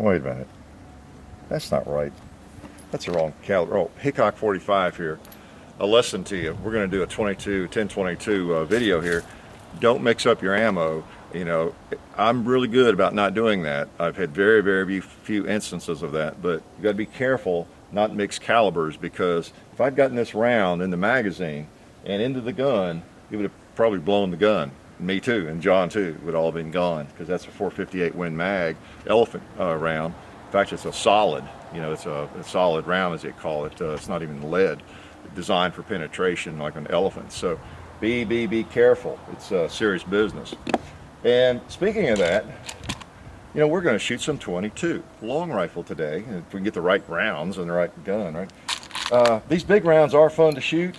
Wait a minute. That's not right. That's the wrong caliber. Oh, Hickok 45 here. A lesson to you. We're going to do a 1022 video here. Don't mix up your ammo. You know, I'm really good about not doing that. I've had very few instances of that, but you got to be careful not mix calibers, because if I'd gotten this round in the magazine and into the gun, it would have probably blown the gun. Me too, and John too, would all have been gone, because that's a 458 Win Mag elephant round. In fact, it's a solid, you know, it's a solid round, as they call it. It's not even lead, designed for penetration like an elephant. So be careful. It's serious business. And speaking of that, you know, we're going to shoot some 22 long rifle today, if we can get the right rounds and the right gun, right? These big rounds are fun to shoot.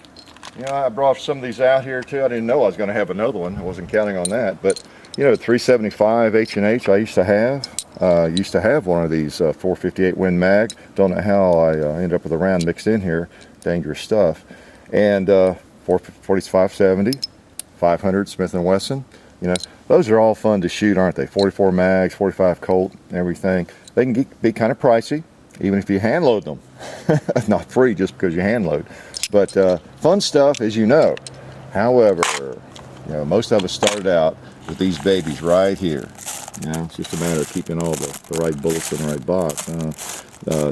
You know, I brought some of these out here too. I didn't know I was going to have another one. I wasn't counting on that. But, you know, 375 H&H I used to have one of these 458 Win Mag. Don't know how I ended up with a round mixed in here. Dangerous stuff. And 4570, 500 Smith & Wesson. You know, those are all fun to shoot, aren't they? 44 mags, 45 Colt, everything. They can be kind of pricey, even if you hand load them. Not free just because you hand load. But fun stuff, as you know. However, you know, most of us started out with these babies right here. You know, it's just a matter of keeping all the right bullets in the right box.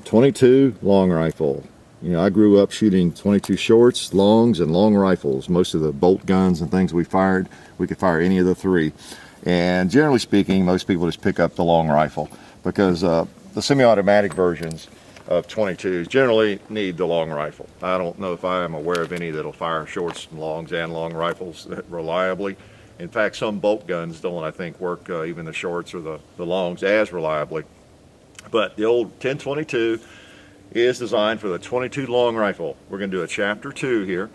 22 long rifle. You know, I grew up shooting 22 shorts, longs, and long rifles. Most of the bolt guns and things we fired, we could fire any of the three. And generally speaking, most people just pick up the long rifle, because the semi-automatic versions of 22s generally need the long rifle. I don't know if I am aware of any that'll fire shorts, longs, and long rifles reliably. In fact, some bolt guns don't, I think, work even the shorts or the longs as reliably. But the old 1022 is designed for the 22 long rifle. We're going to do a chapter 2 here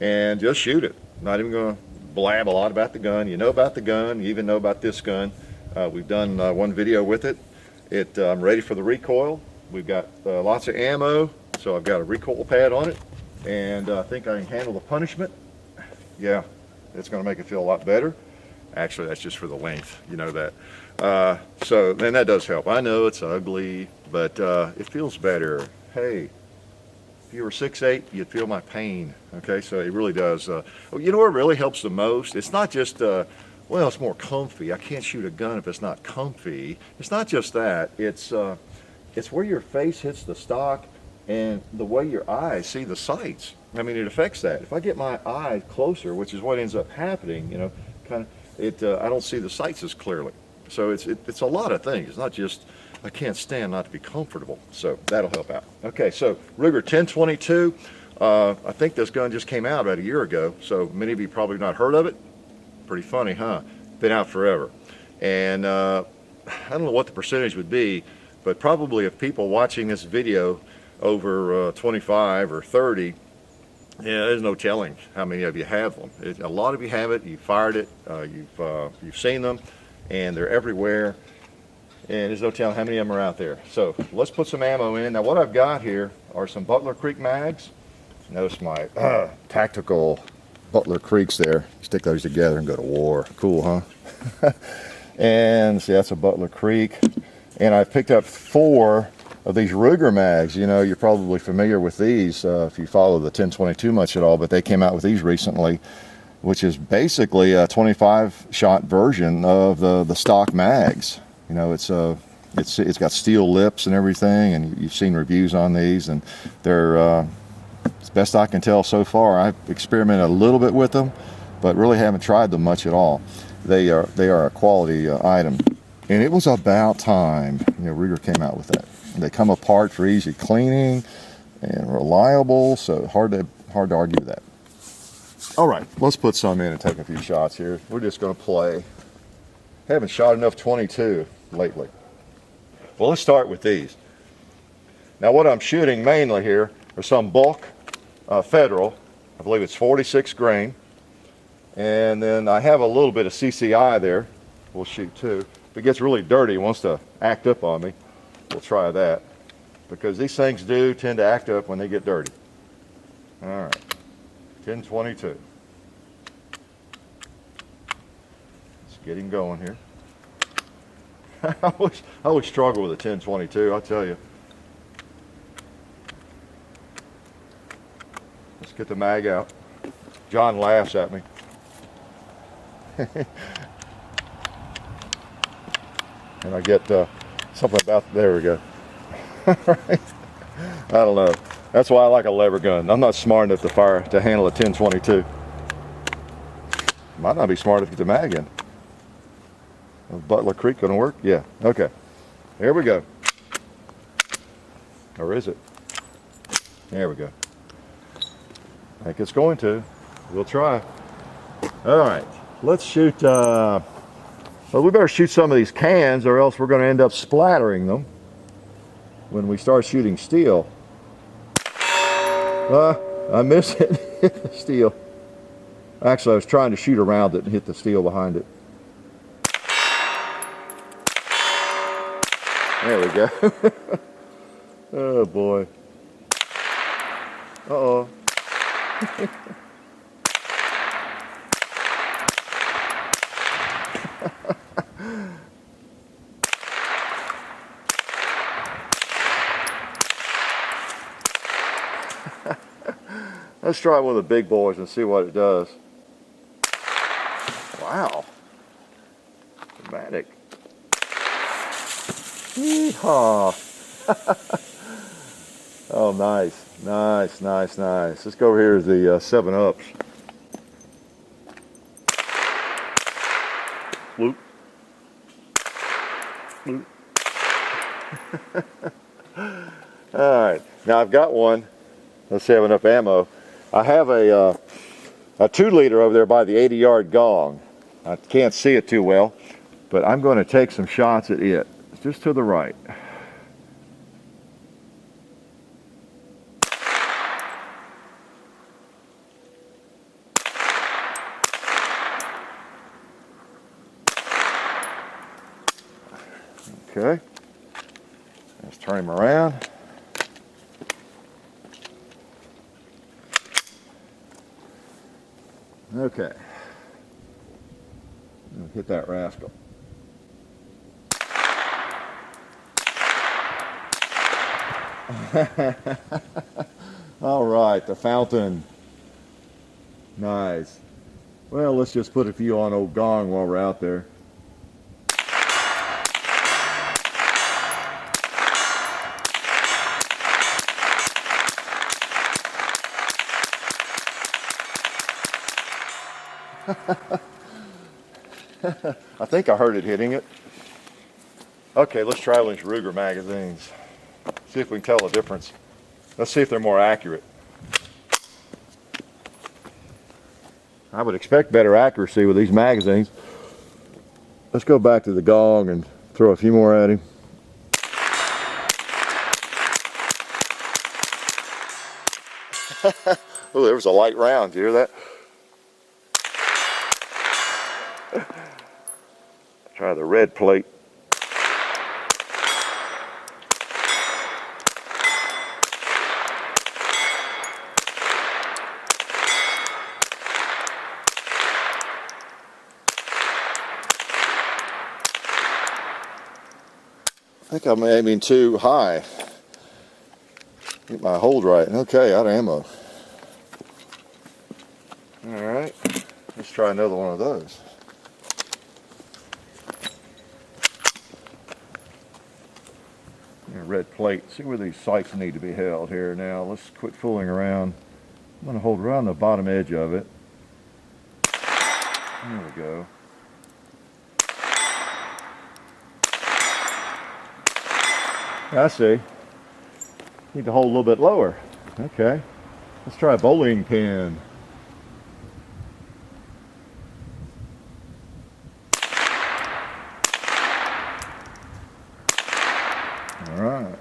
and just shoot it. Not even going to blab a lot about the gun. You know about the gun, you even know about this gun. We've done one video with it. I'm ready for the recoil. We've got lots of ammo, so I've got a recoil pad on it, and I think I can handle the punishment. Yeah, it's going to make it feel a lot better. Actually, that's just for the length, you know that. So then that does help. I know it's ugly, but it feels better. Hey, if you were 6'8", you'd feel my pain. Okay, so it really does. You know what really helps the most? It's not just, well, it's more comfy. I can't shoot a gun if it's not comfy. It's not just that. It's where your face hits the stock and the way your eyes see the sights. I mean, it affects that. If I get my eye closer, which is what ends up happening, you know, kind of, I don't see the sights as clearly. So it's a lot of things. It's not just, I can't stand not to be comfortable. So that'll help out. Okay, so Ruger 1022. I think this gun just came out about a year ago, so many of you probably not heard of it. Pretty funny, huh? Been out forever. And I don't know what the percentage would be, but probably if people watching this video over 25 or 30, yeah, there's no telling how many of you have them. A lot of you have it. You fired it. You've seen them, and they're everywhere. And there's no telling how many of them are out there. So let's put some ammo in. Now what I've got here are some Butler Creek mags. Notice my tactical Butler Creeks there. Stick those together and go to war. Cool, huh? And see, that's a Butler Creek. And I've picked up 4 of these Ruger mags. You know, you're probably familiar with these if you follow the 1022 much at all, but they came out with these recently, which is basically a 25-shot version of the stock mags. You know, it's got steel lips and everything, and you've seen reviews on these, and they're as best I can tell so far. I've experimented a little bit with them, but really haven't tried them much at all. They are a quality item, and it was about time, you know, Ruger came out with that. They come apart for easy cleaning and reliable, so hard to argue with that. All right, let's put some in and take a few shots here. We're just going to play. Haven't shot enough 22 lately. Well, let's start with these. Now what I'm shooting mainly here are some bulk Federal. I believe it's 46 grain. And then I have a little bit of CCI there. We'll shoot too. If it gets really dirty, wants to act up on me, we'll try that. Because these things do tend to act up when they get dirty. All right, 1022. Let's get him going here. I always struggle with a 10-22, I'll tell you. Let's get the mag out. John laughs at me. And I get something about, there we go. Right. I don't know. That's why I like a lever gun. I'm not smart enough to handle a 10-22. Might not be smart enough to get the mag in. Butler Creek gonna work? Yeah, okay. Here we go. Or is it? There we go. I think it's going to. We'll try. All right, let's shoot, well, we better shoot some of these cans or else we're gonna end up splattering them when we start shooting steel. I missed it. Hit the steel. Actually, I was trying to shoot around it and hit the steel behind it. There we go. Oh boy. Uh-oh. Let's try one of the big boys and see what it does. Wow. Dramatic. Yeehaw. Oh, nice. Nice, nice, nice. Let's go over here to the 7-Ups. Whoop. Whoop. All right. Now I've got one. Let's have enough ammo. I have a 2-liter over there by the 80-yard gong. I can't see it too well, but I'm going to take some shots at it. Just to the right. Okay. Let's turn him around. Okay. Hit that rascal. All right, the fountain. Nice. Well, let's just put a few on old gong while we're out there. I think I heard it hitting it. Okay, let's try these Ruger magazines. See if we can tell the difference. Let's see if they're more accurate. I would expect better accuracy with these magazines. Let's go back to the gong and throw a few more at him. Oh, there was a light round. Did you hear that? Try the red plate. I think I'm aiming too high. Get my hold right. Okay, out of ammo. Alright, let's try another one of those. Red plate. See where these sights need to be held here. Now let's quit fooling around. I'm going to hold around the bottom edge of it. There we go. I see. Need to hold a little bit lower. Okay. Let's try a bowling pin. All right.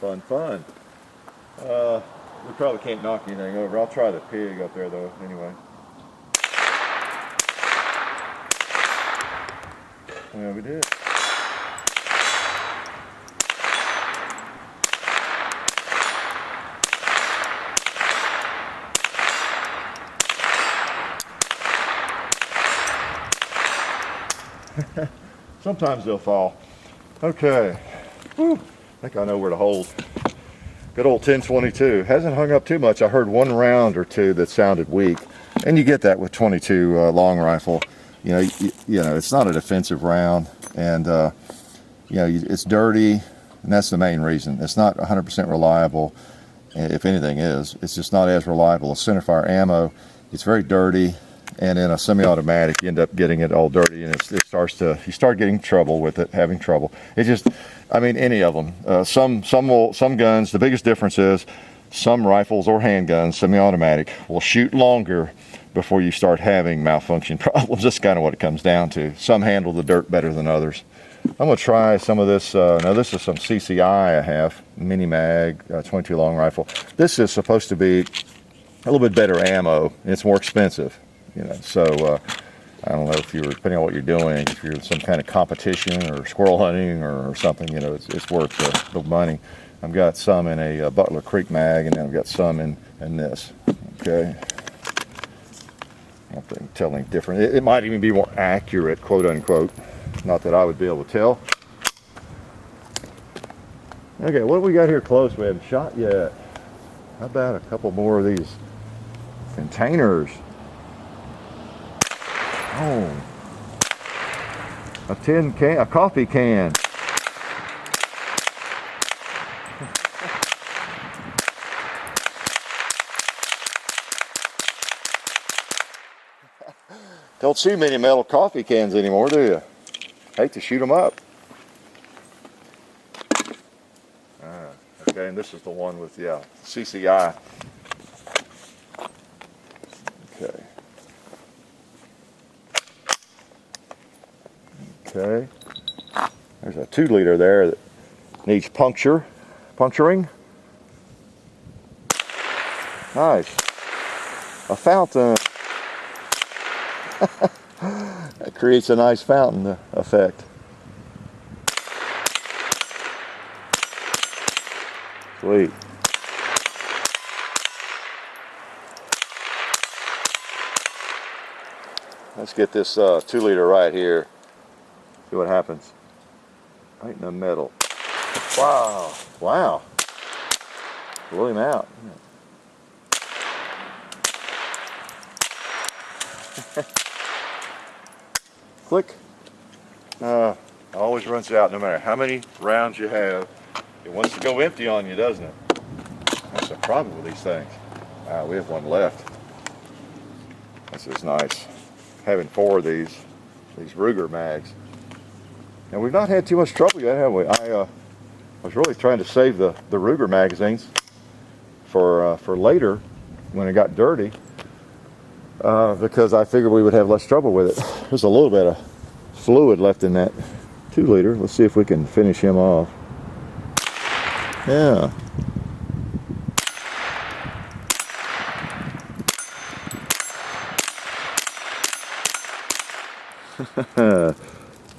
Fun, fun. We probably can't knock anything over. I'll try the pig up there though, anyway. Yeah, we did. Sometimes they'll fall. Okay. Whew. I think I know where to hold. Good old 1022. Hasn't hung up too much. I heard one round or two that sounded weak. And you get that with 22 long rifle. You know, it's not a defensive round. And, you know, it's dirty. And that's the main reason. It's not 100% reliable. If anything is. It's just not as reliable as centerfire ammo. It's very dirty. And in a semi-automatic, you end up getting it all dirty, and it starts to, you start getting trouble with it, having trouble. It just, I mean, any of them. Some guns, the biggest difference is some rifles or handguns, semi-automatic, will shoot longer before you start having malfunction problems. That's kind of what it comes down to. Some handle the dirt better than others. I'm going to try some of this. Now, this is some CCI I have, mini mag, 22 long rifle. This is supposed to be a little bit better ammo, and it's more expensive. You know, so I don't know if you're, depending on what you're doing, if you're in some kind of competition or squirrel hunting or something, you know, it's worth the money. I've got some in a Butler Creek mag, and then I've got some in this. Okay. I don't think tell any different. It might even be more accurate, quote unquote. Not that I would be able to tell. Okay, what do we got here close? We haven't shot yet. How about a couple more of these containers? Oh, a tin can, a coffee can. Don't see many metal coffee cans anymore, do you? Hate to shoot them up. Okay, and this is the one with, yeah, CCI. Okay. Okay, there's a 2-liter there that needs puncturing. Nice. A fountain. That creates a nice fountain effect. Sweet. Let's get this 2-liter right here. See what happens. Right in the middle. Wow. Wow. Blow him out. Click. It always runs out no matter how many rounds you have. It wants to go empty on you, doesn't it? That's the problem with these things. We have one left. This is nice. Having 4 of these Ruger mags. And we've not had too much trouble yet, have we? I was really trying to save the Ruger magazines for later when it got dirty, because I figured we would have less trouble with it. There's a little bit of fluid left in that 2-liter. Let's see if we can finish him off. Yeah.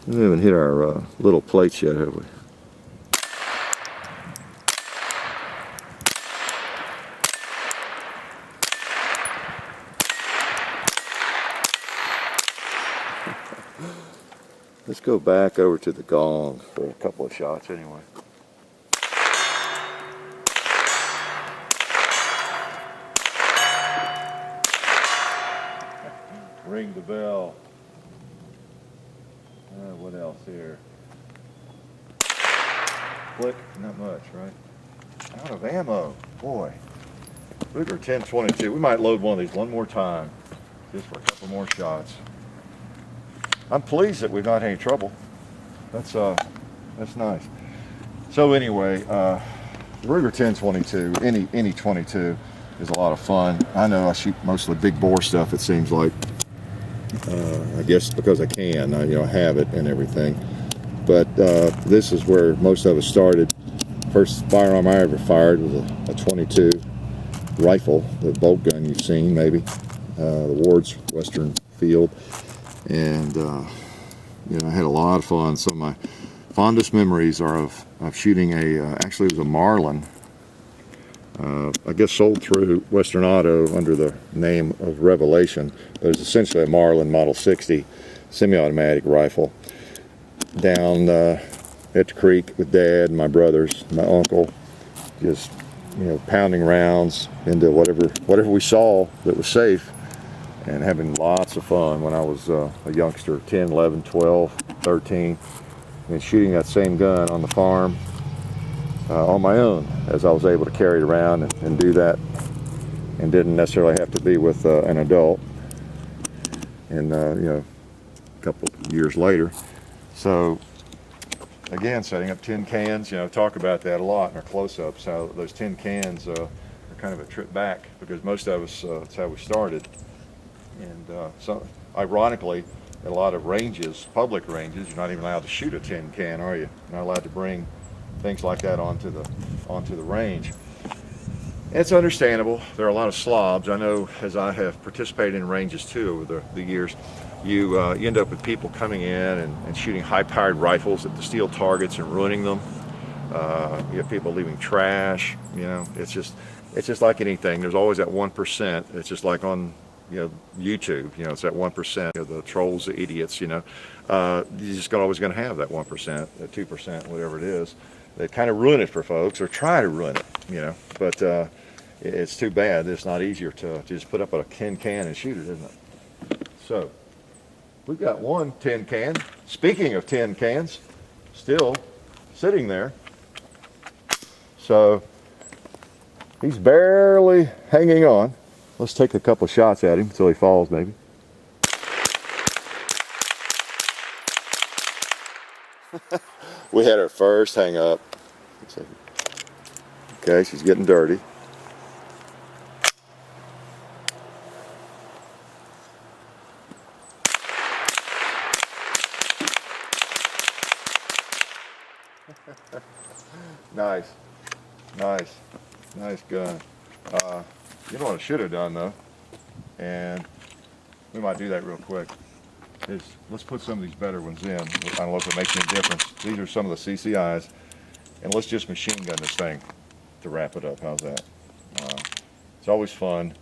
We haven't hit our little plates yet, have we? Let's go back over to the gong for a couple of shots anyway. Ring the bell. What else here? Click, not much, right? Out of ammo, boy. Ruger 1022. We might load one of these one more time, just for a couple more shots. I'm pleased that we've not had any trouble. That's nice. So anyway, the Ruger 1022, any 22 is a lot of fun. I know I shoot mostly big bore stuff, it seems like. I guess because I can, I have it and everything. But this is where most of us started. First firearm I ever fired was a 22 rifle, the bolt gun you've seen maybe, the Ward's Western Field. And I had a lot of fun. Some of my fondest memories are of shooting actually it was a Marlin. I guess sold through Western Auto under the name of Revelation, but it's essentially a Marlin Model 60. semi-automatic rifle down at the creek with Dad and my brothers, my uncle, just, you know, pounding rounds into whatever we saw that was safe, and having lots of fun when I was a youngster, 10, 11, 12, 13, and shooting that same gun on the farm on my own, as I was able to carry it around and do that, and didn't necessarily have to be with an adult. And you know, a couple of years later, so again, setting up tin cans, you know, talk about that a lot in our close-ups, how those tin cans are kind of a trip back, because most of us, that's how we started. And so, ironically, at a lot of ranges, public ranges, you're not even allowed to shoot a tin can, are you? You're not allowed to bring things like that onto the range. And it's understandable. There are a lot of slobs. I know, as I have participated in ranges too over the years, you end up with people coming in and shooting high-powered rifles at the steel targets and ruining them. You have people leaving trash. You know, it's just like anything. There's always that 1%. It's just like on, you know, YouTube. You know, it's that 1%. You know, the trolls, the idiots. You know, you're just always going to have that 1%, that 2%, whatever it is. They kind of ruin it for folks, or try to ruin it. You know, but it's too bad. It's not easier to just put up a tin can and shoot it, isn't it? So we've got one tin can. Speaking of tin cans, still sitting there. So he's barely hanging on. Let's take a couple shots at him until he falls, maybe. We had our first hang up. Okay, she's getting dirty. Nice gun. You know what I should have done though, and we might do that real quick, is let's put some of these better ones in. I don't know if it makes any difference. These are some of the CCIs, and let's just machine gun this thing to wrap it up. How's that? It's always fun.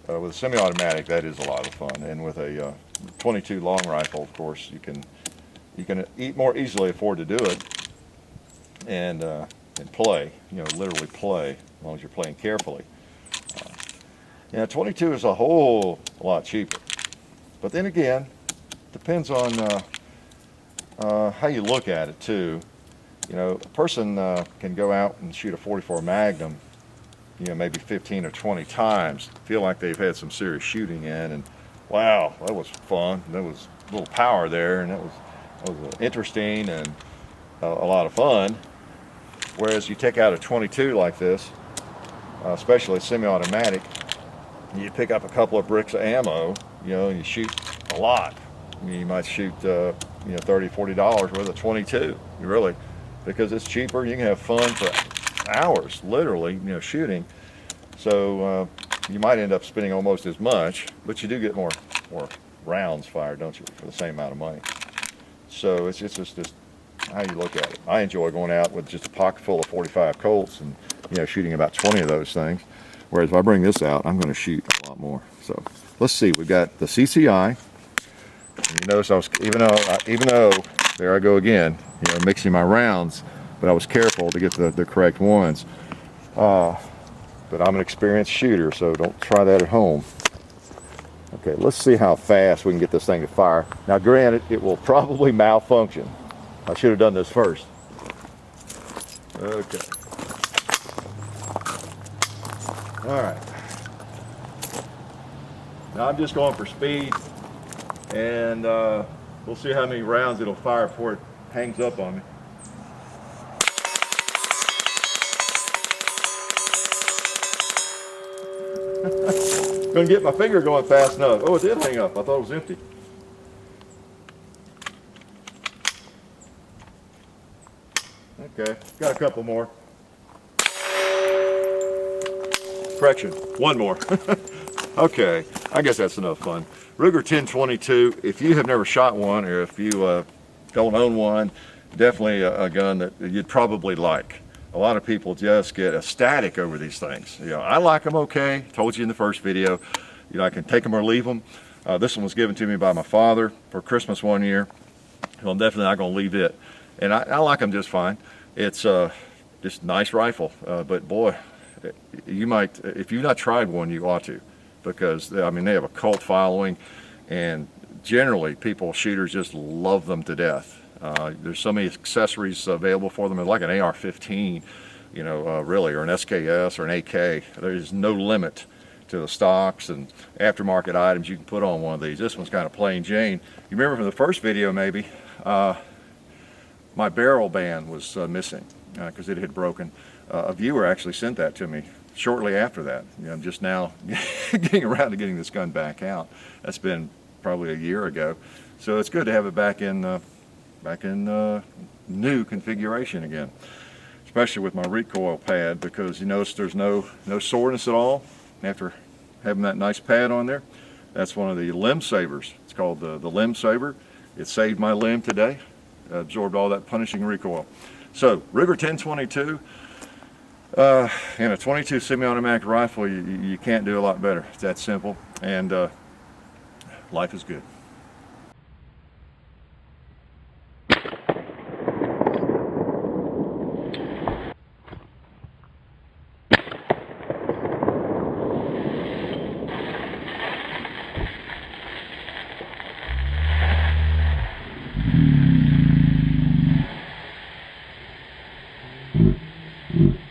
With a semi-automatic, that is a lot of fun, and with a 22 long rifle, of course, you can more easily afford to do it and play, you know, literally play, as long as you're playing carefully. You know, 22 is a whole lot cheaper, but then again, depends on how you look at it too. You know, a person can go out and shoot a 44 Magnum, you know, maybe 15 or 20 times, feel like they've had some serious shooting in, and wow, that was fun. There was a little power there, and that was interesting and a lot of fun. Whereas you take out a 22 like this, especially semi-automatic, you pick up a couple of bricks of ammo, you know, and you shoot a lot. I mean, you might shoot, you know, $30, $40 worth of 22, really, because it's cheaper. You can have fun for hours, literally, you know, shooting. So you might end up spending almost as much, but you do get more rounds fired, don't you, for the same amount of money. So it's just how you look at it. I enjoy going out with just a pocket full of 45 Colts and, you know, shooting about 20 of those things. Whereas if I bring this out, I'm going to shoot a lot more. So let's see. We've got the CCI. And you notice I was, even though there I go again, you know, mixing my rounds, but I was careful to get the correct ones. But I'm an experienced shooter, so don't try that at home. Okay, let's see how fast we can get this thing to fire. Now, granted, it will probably malfunction. I should have done this first. Okay. All right. Now I'm just going for speed, and we'll see how many rounds it'll fire before it hangs up on me. Couldn't get my finger going fast enough. Oh, it did hang up. I thought it was empty. Okay, got a couple more. Correction, one more. Okay, I guess that's enough fun. Ruger 1022, if you have never shot one, or if you don't own one, definitely a gun that you'd probably like. A lot of people just get ecstatic over these things. You know, I like them okay. Told you in the first video, you know, I can take them or leave them. This one was given to me by my father for Christmas one year. Well, I'm definitely not going to leave it. And I like them just fine. It's just a nice rifle. But boy, you might, if you've not tried one, you ought to. Because, I mean, they have a cult following. And generally, shooters just love them to death. There's so many accessories available for them. They're like an AR-15, you know, really, or an SKS or an AK. There's no limit to the stocks and aftermarket items you can put on one of these. This one's kind of plain Jane. You remember from the first video maybe, my barrel band was missing because it had broken. A viewer actually sent that to me shortly after that. You know, I'm just now getting around to getting this gun back out. That's been probably a year ago. So it's good to have it back in new configuration again, especially with my recoil pad, because you notice there's no soreness at all after having that nice pad on there. That's one of the limb savers. It's called the limb saver. It saved my limb today. Absorbed all that punishing recoil. So Ruger 1022 and a 22 semi-automatic rifle, you can't do a lot better. It's that simple, and life is good. Mm-hmm.